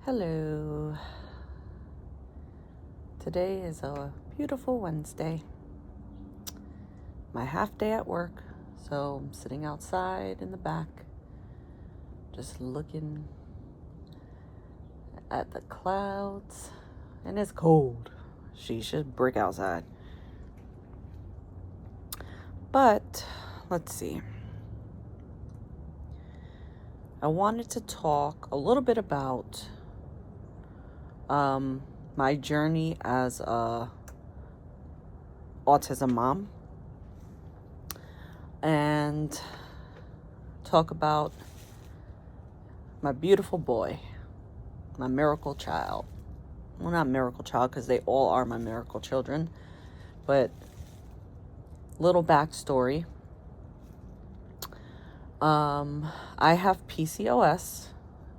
Hello. Today is a beautiful Wednesday. My half day at work, so I'm sitting outside in the back, just looking at the clouds, and it's cold. She should brick outside. But let's see. I wanted to talk a little bit about my journey as a autism mom and talk about my beautiful boy, my miracle child. Well, not miracle child because they all are my miracle children, but little backstory. I have PCOS,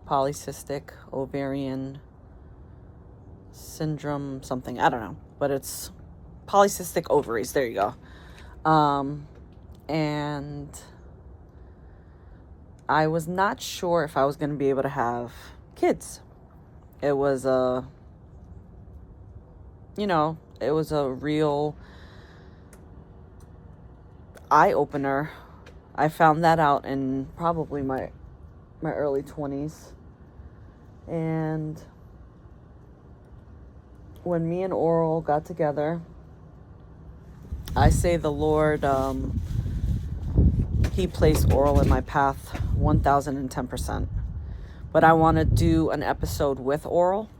polycystic ovarian syndrome, something, I don't know, but it's polycystic ovaries. There you go. And I was not sure if I was going to be able to have kids. It was a real eye-opener. I found that out in probably my early 20s. And when me and Oral got together, I say the Lord, he placed Oral in my path 1010%. But I want to do an episode with Oral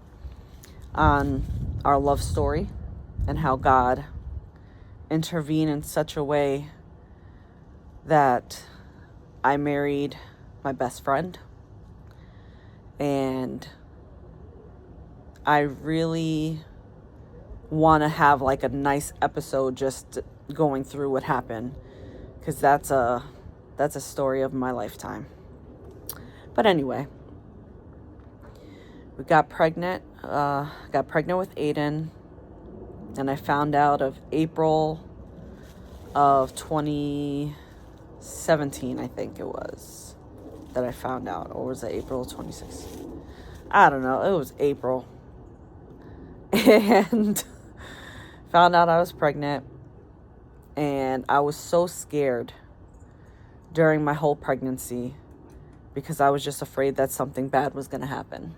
on our love story and how God intervened in such a way that I married my best friend. And I really want to have like a nice episode just going through what happened, because that's a story of my lifetime. But anyway, we got pregnant with Aiden, and I found out of April of 2017, I think it was, that I found out. Or was it April 2016? I don't know. It was April. And found out I was pregnant. And I was so scared during my whole pregnancy because I was just afraid that something bad was going to happen.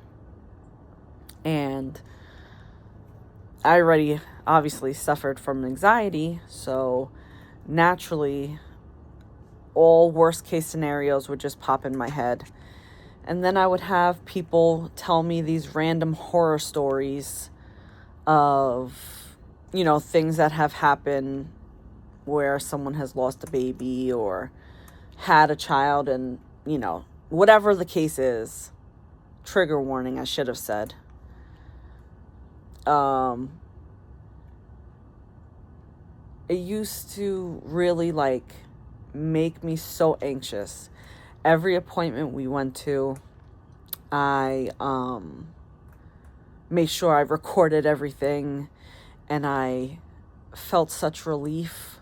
And I already obviously suffered from anxiety, so naturally all worst case scenarios would just pop in my head. And then I would have people tell me these random horror stories of, things that have happened where someone has lost a baby or had a child, and, whatever the case is. Trigger warning, I should have said. It used to really make me so anxious. Every appointment we went to, I made sure I recorded everything, and I felt such relief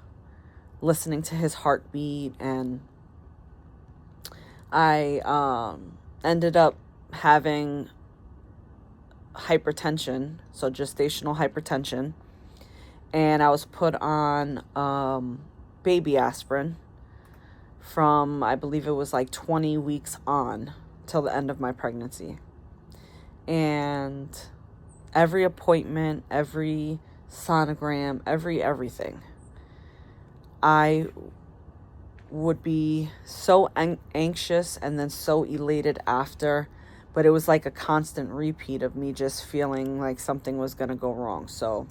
listening to his heartbeat. And I ended up having hypertension, so gestational hypertension, and I was put on baby aspirin from, I believe it was 20 weeks on till the end of my pregnancy. And every appointment, every sonogram, everything, I would be so anxious and then so elated after. But it was like a constant repeat of me just feeling like something was going to go wrong. So,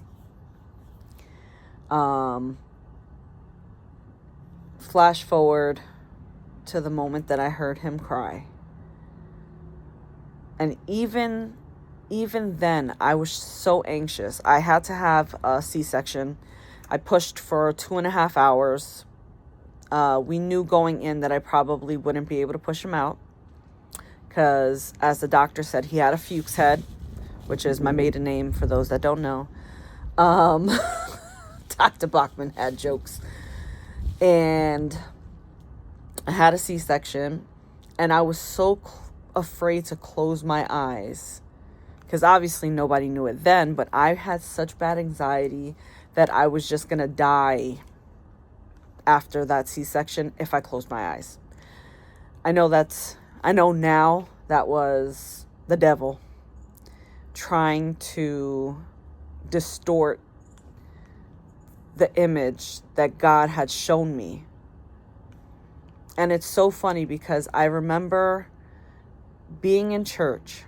flash forward to the moment that I heard him cry. And even then, I was so anxious. I had to have a C-section. I pushed for 2.5 hours. We knew going in that I probably wouldn't be able to push him out, because as the doctor said, he had a Fuchs head, which is my maiden name for those that don't know. Dr. Bachman had jokes. And I had a C-section, and I was so afraid to close my eyes because obviously nobody knew it then, but I had such bad anxiety that I was just going to die after that C-section if I closed my eyes. I know now that was the devil trying to distort the image that God had shown me. And it's so funny because I remember being in church,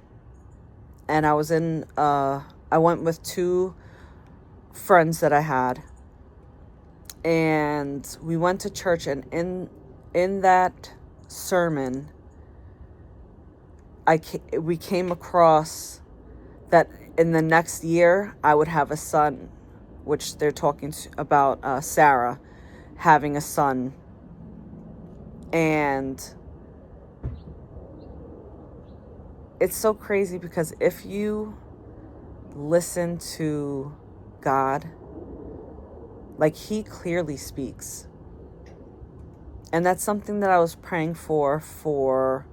and I went with two friends that I had, and we went to church, and in that sermon, we came across that in the next year I would have a son, which they're talking about Sarah having a son. And it's so crazy because if you listen to God, like, he clearly speaks. And that's something that I was praying for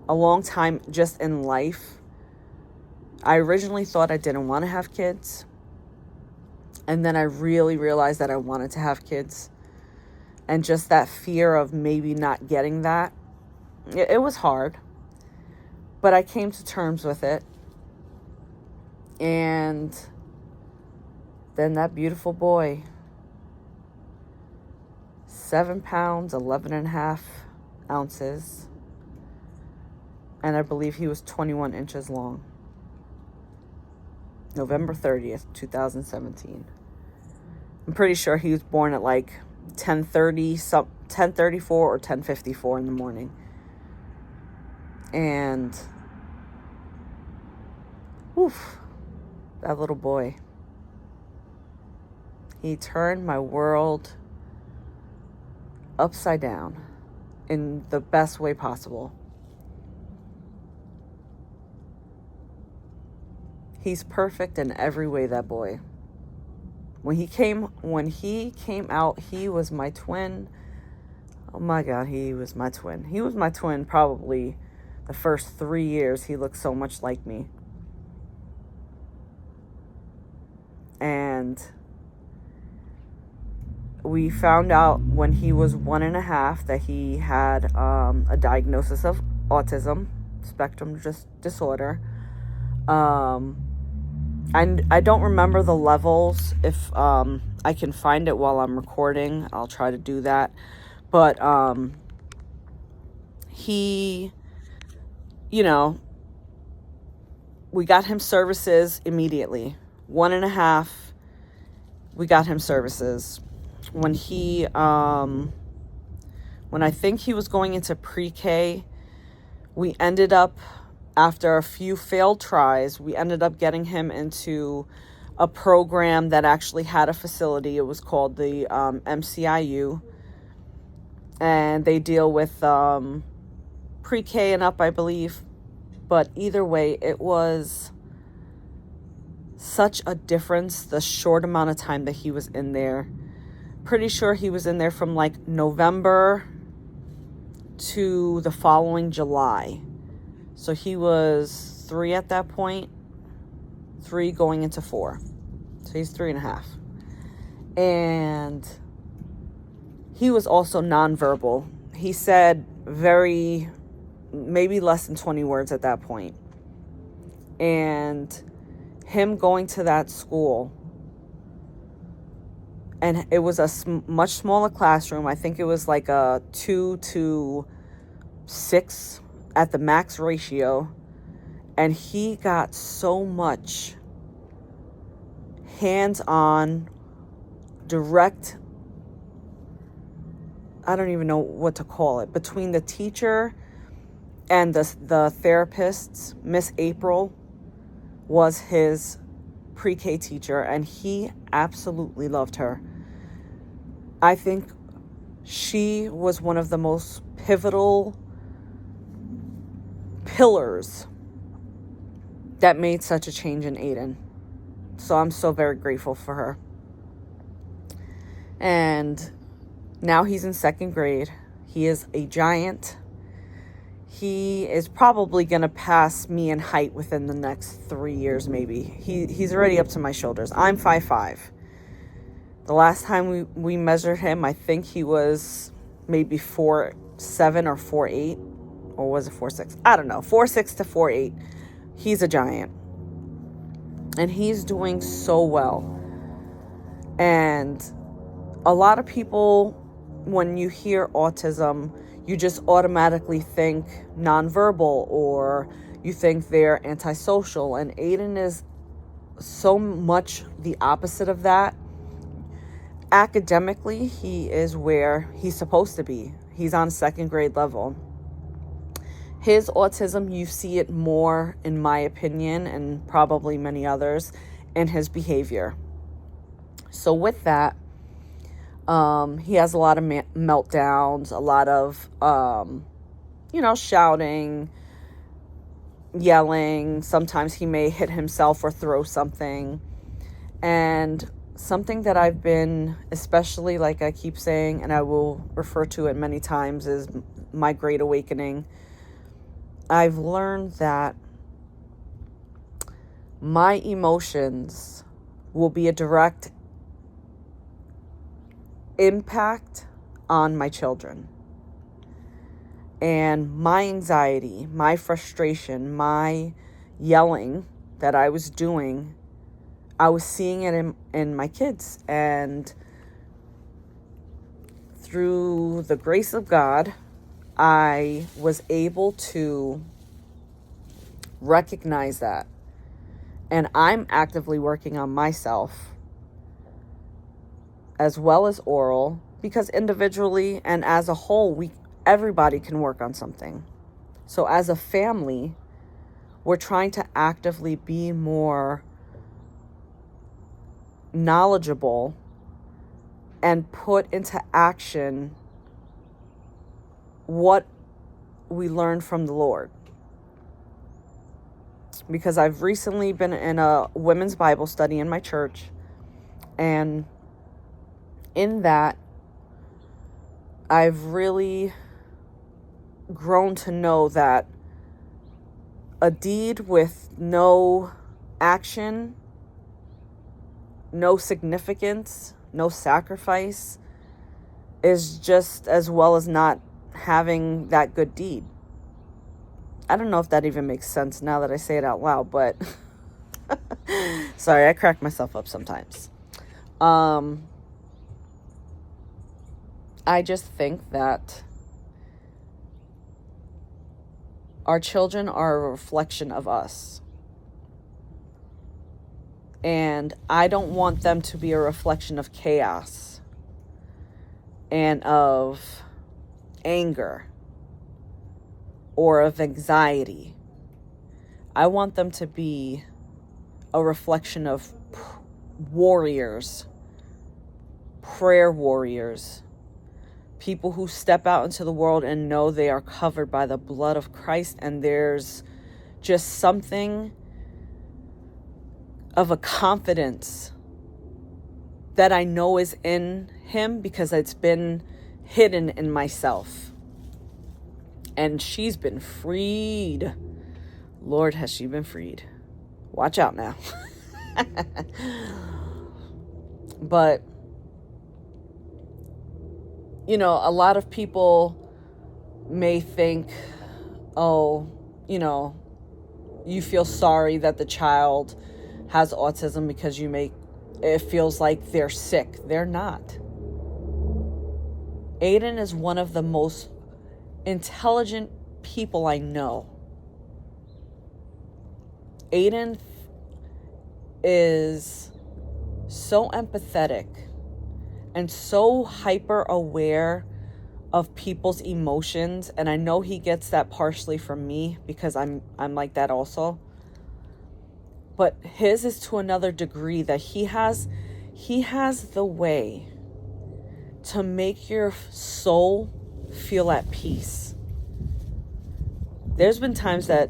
a long time just in life. I originally thought I didn't want to have kids. And then I really realized that I wanted to have kids. And just that fear of maybe not getting that, it was hard. But I came to terms with it. And then that beautiful boy, 7 pounds, 11.5 ounces. And I believe he was 21 inches long. November 30th, 2017. I'm pretty sure he was born at like 10:34 or 10:54 in the morning. And oof, that little boy. He turned my world upside down in the best way possible. He's perfect in every way, that boy. When he came out, he was my twin. Oh my God, he was my twin. He was my twin probably the first 3 years. He looked so much like me. And we found out when he was 1.5 that he had a diagnosis of autism spectrum disorder. I don't remember the levels. If I can find it while I'm recording, I'll try to do that. But he, we got him services immediately. 1.5, we got him services. When I think he was going into pre-K, we ended up, after a few failed tries, we ended up getting him into a program that actually had a facility. It was called the MCIU. And they deal with pre-K and up, I believe. But either way, it was such a difference, the short amount of time that he was in there. Pretty sure he was in there from like November to the following July. So he was 3 at that point. 3 going into 4. So he's 3.5. And he was also nonverbal. He said maybe less than 20 words at that point. And him going to that school, and it was a much smaller classroom. I think it was like a 2 to 6 at the max ratio. And he got so much hands-on, direct, I don't even know what to call it, between the teacher and the therapists. Miss April was his pre-K teacher, and he absolutely loved her. I think she was one of the most pivotal pillars that made such a change in Aiden. So I'm so very grateful for her. And now he's in 2nd grade. He is a giant. He is probably going to pass me in height within the next 3 years, maybe. He's already up to my shoulders. I'm 5'5". The last time we measured him, I think he was maybe 4'7" or 4'8", or was it 4'6"? I don't know, 4'6" to 4'8". He's a giant. And he's doing so well. And a lot of people, when you hear autism, you just automatically think nonverbal, or you think they're antisocial. And Aiden is so much the opposite of that. Academically, he is where he's supposed to be. He's on 2nd grade level. His autism, you see it more, in my opinion, and probably many others, in his behavior. So with that, he has a lot of meltdowns, a lot of, shouting, yelling. Sometimes he may hit himself or throw something. And something that I've been, especially, like I keep saying, and I will refer to it many times, is my great awakening. I've learned that my emotions will be a direct impact on my children. And my anxiety, my frustration, my yelling that I was doing, I was seeing it in my kids. And through the grace of God, I was able to recognize that. And I'm actively working on myself, as well as Oral, because individually and as a whole, everybody can work on something. So as a family, we're trying to actively be more knowledgeable and put into action what we learned from the Lord. Because I've recently been in a women's Bible study in my church, and in that, I've really grown to know that a deed with no action, no significance, no sacrifice, is just as well as not having that good deed. I don't know if that even makes sense now that I say it out loud, but sorry, I crack myself up sometimes. I just think that our children are a reflection of us. And I don't want them to be a reflection of chaos and of anger or of anxiety. I want them to be a reflection of warriors, prayer warriors, people who step out into the world and know they are covered by the blood of Christ, and there's just something of a confidence that I know is in him because it's been hidden in myself. And she's been freed. Lord, has she been freed? Watch out now. But, a lot of people may think, you feel sorry that the child has autism because it feels like they're sick. They're not. Aiden is one of the most intelligent people I know. Aiden is so empathetic and so hyper aware of people's emotions, and I know he gets that partially from me because I'm like that also. But his is to another degree that he has the way to make your soul feel at peace. There's been times that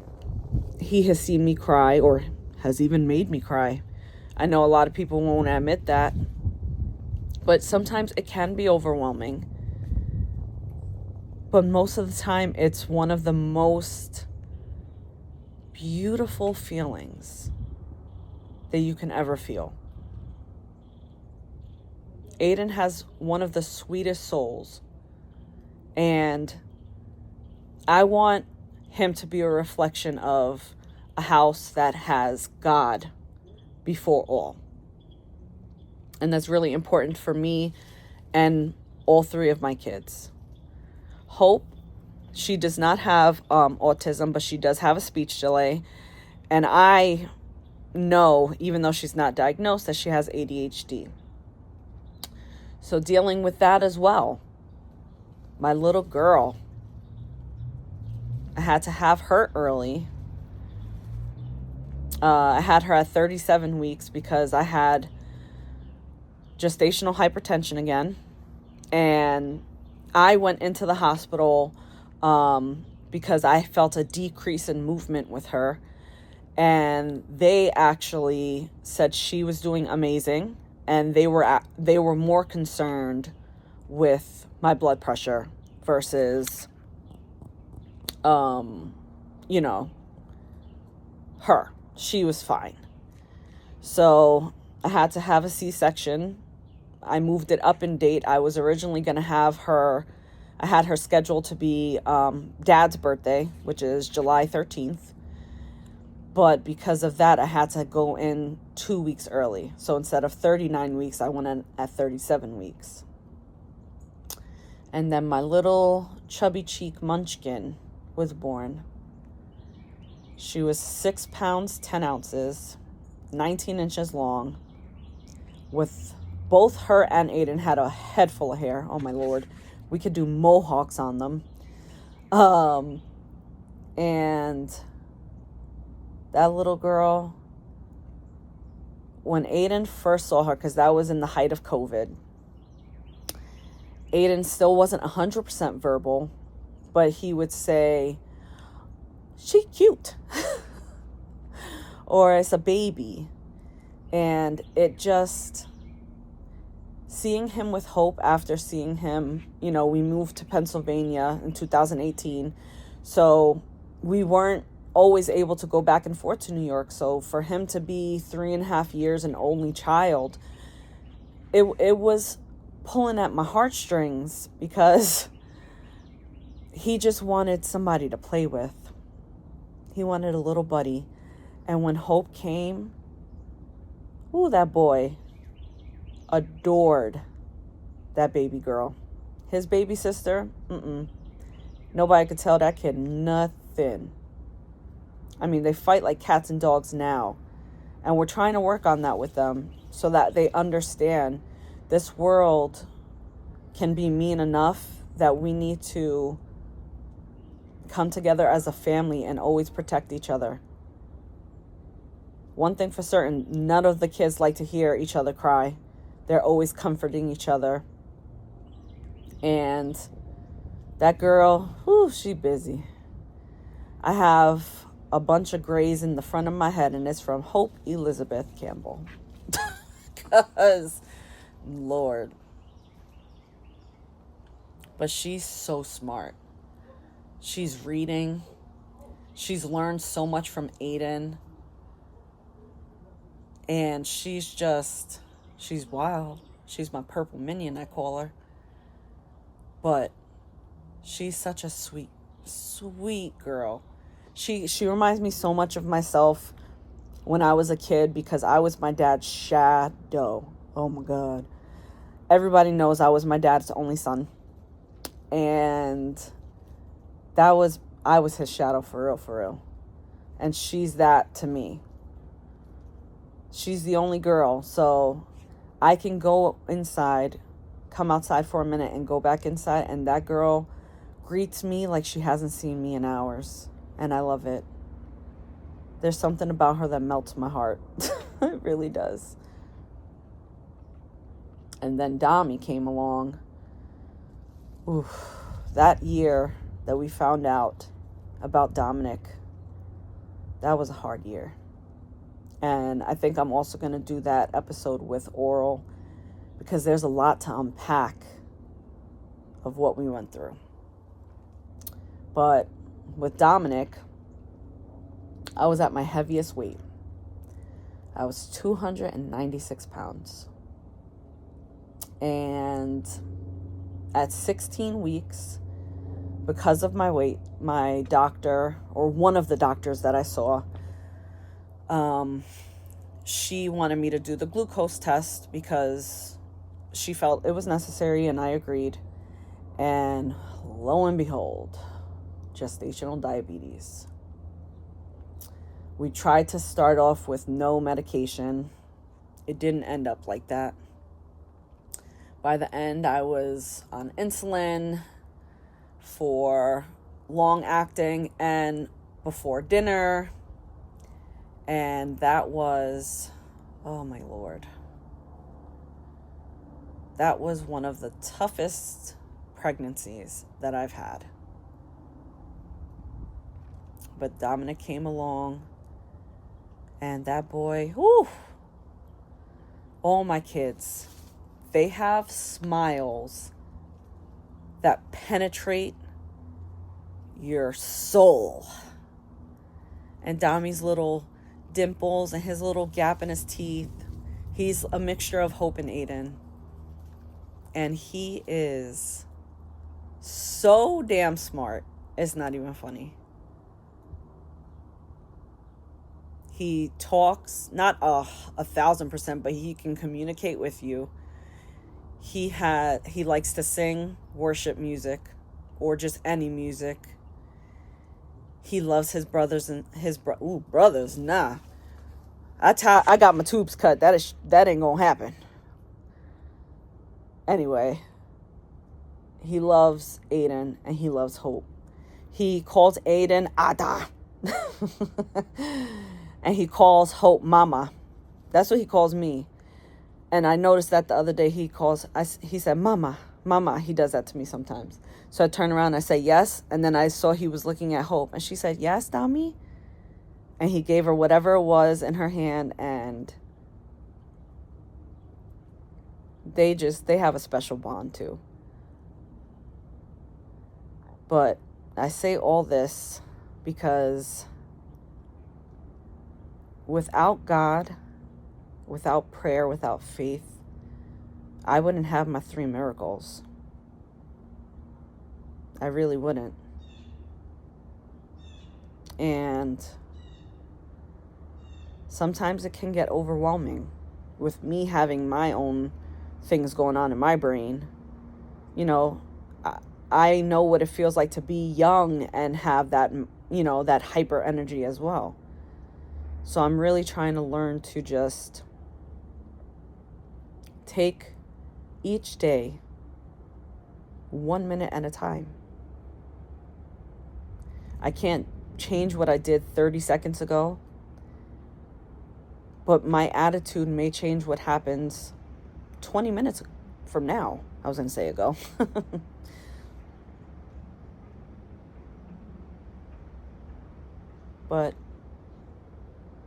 he has seen me cry or has even made me cry. I know a lot of people won't admit that, but sometimes it can be overwhelming. But most of the time, it's one of the most beautiful feelings that you can ever feel. Aiden has one of the sweetest souls. And I want him to be a reflection of a house that has God before all. And that's really important for me and all three of my kids. Hope, she does not have autism, but she does have a speech delay. And I know, even though she's not diagnosed, that she has ADHD. So dealing with that as well. My little girl, I had to have her early. I had her at 37 weeks because I had gestational hypertension again. And I went into the hospital because I felt a decrease in movement with her. And they actually said she was doing amazing. And they were more concerned with my blood pressure versus, her. She was fine. So I had to have a C-section. I moved it up in date. I was originally going to have her, I had her scheduled to be Dad's birthday, which is July 13th. But because of that, I had to go in 2 weeks early. So instead of 39 weeks, I went in at 37 weeks. And then my little chubby cheek munchkin was born. She was 6 pounds, 10 ounces, 19 inches long, with both her and Aiden had a head full of hair. Oh my Lord. We could do mohawks on them. And that little girl, when Aiden first saw her, because that was in the height of COVID, Aiden still wasn't 100% verbal, but he would say, "She cute," or "It's a baby." And it just, seeing him with Hope after seeing him, we moved to Pennsylvania in 2018. So we weren't always able to go back and forth to New York. So for him to be 3.5 years an only child, it was pulling at my heartstrings because he just wanted somebody to play with. He wanted a little buddy. And when Hope came, that boy adored that baby girl. His baby sister, nobody could tell that kid nothing. I mean, they fight like cats and dogs now. And we're trying to work on that with them so that they understand this world can be mean enough that we need to come together as a family and always protect each other. One thing for certain, none of the kids like to hear each other cry. They're always comforting each other. And that girl, she busy. I have a bunch of grays in the front of my head, and it's from Hope Elizabeth Campbell. Because, Lord. But she's so smart. She's reading. She's learned so much from Aiden. And she's wild. She's my purple minion, I call her. But she's such a sweet, sweet girl. She reminds me so much of myself when I was a kid because I was my dad's shadow. Oh my God. Everybody knows I was my dad's only son. And I was his shadow for real, for real. And she's that to me. She's the only girl, so I can go inside, come outside for a minute and go back inside, and that girl greets me like she hasn't seen me in hours, and I love it. There's something about her that melts my heart. It really does. And then Dami came along. That year that we found out about Dominic, that was a hard year. And I think I'm also going to do that episode with Oral because there's a lot to unpack of what we went through. But with Dominic, I was at my heaviest weight. I was 296 pounds. And at 16 weeks, because of my weight, my doctor, or one of the doctors that I saw, she wanted me to do the glucose test because she felt it was necessary, and I agreed. And lo and behold, gestational diabetes. We tried to start off with no medication. It didn't end up like that. By the end, I was on insulin for long acting and before dinner. And that was, oh my Lord. That was one of the toughest pregnancies that I've had. But Dominic came along, and that boy, whew, all my kids, they have smiles that penetrate your soul. And Dami's little dimples and his little gap in his teeth, he's a mixture of Hope and Aiden. And he is so damn smart. It's not even funny. He talks, not 1,000%, but he can communicate with you. He likes to sing worship music or just any music. He loves his brothers and brothers. Nah, I got my tubes cut. That ain't gonna happen. Anyway, he loves Aiden and he loves Hope. He calls Aiden Ada. And he calls Hope Mama. That's what he calls me. And I noticed that the other day he said, Mama, Mama. He does that to me sometimes. So I turn around and I say, yes. And then I saw he was looking at Hope. And she said, yes, Dami. And he gave her whatever it was in her hand. And they have a special bond too. But I say all this because without God, without prayer, without faith, I wouldn't have my 3 miracles. I really wouldn't. And sometimes it can get overwhelming with me having my own things going on in my brain. You know, I know what it feels like to be young and have that, that hyper energy as well. So I'm really trying to learn to just take each day 1 minute at a time. I can't change what I did 30 seconds ago, but my attitude may change what happens 20 minutes from now. I was going to say ago. But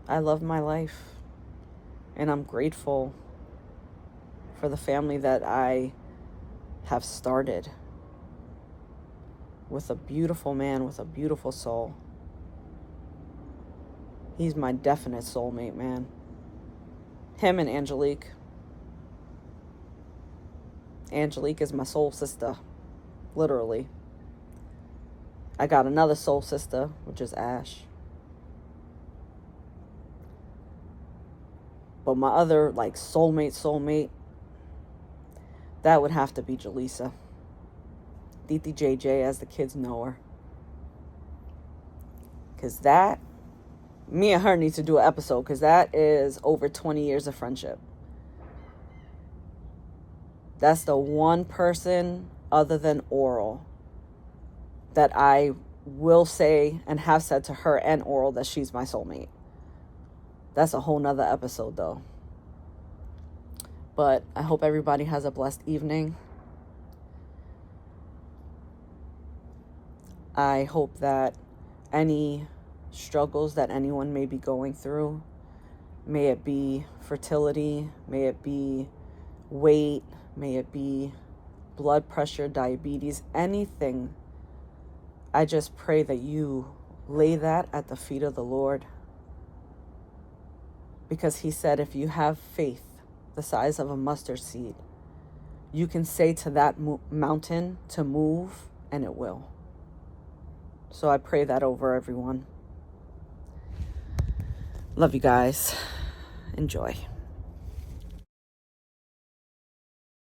I love my life, and I'm grateful for the family that I have started with a beautiful man with a beautiful soul. He's my definite soulmate, man. Him and Angelique. Angelique is my soul sister, literally. I got another soul sister, which is Ash. But my other, soulmate, that would have to be Jaleesa. Diti JJ, as the kids know her. Because me and her need to do an episode, because that is over 20 years of friendship. That's the one person other than Oral that I will say and have said to her and Oral that she's my soulmate. That's a whole nother episode though. But I hope everybody has a blessed evening. I hope that any struggles that anyone may be going through, may it be fertility, may it be weight, may it be blood pressure, diabetes, anything, I just pray that you lay that at the feet of the Lord, because he said if you have faith the size of a mustard seed, you can say to that mountain to move, and it will. So I pray that over everyone. Love you guys. Enjoy.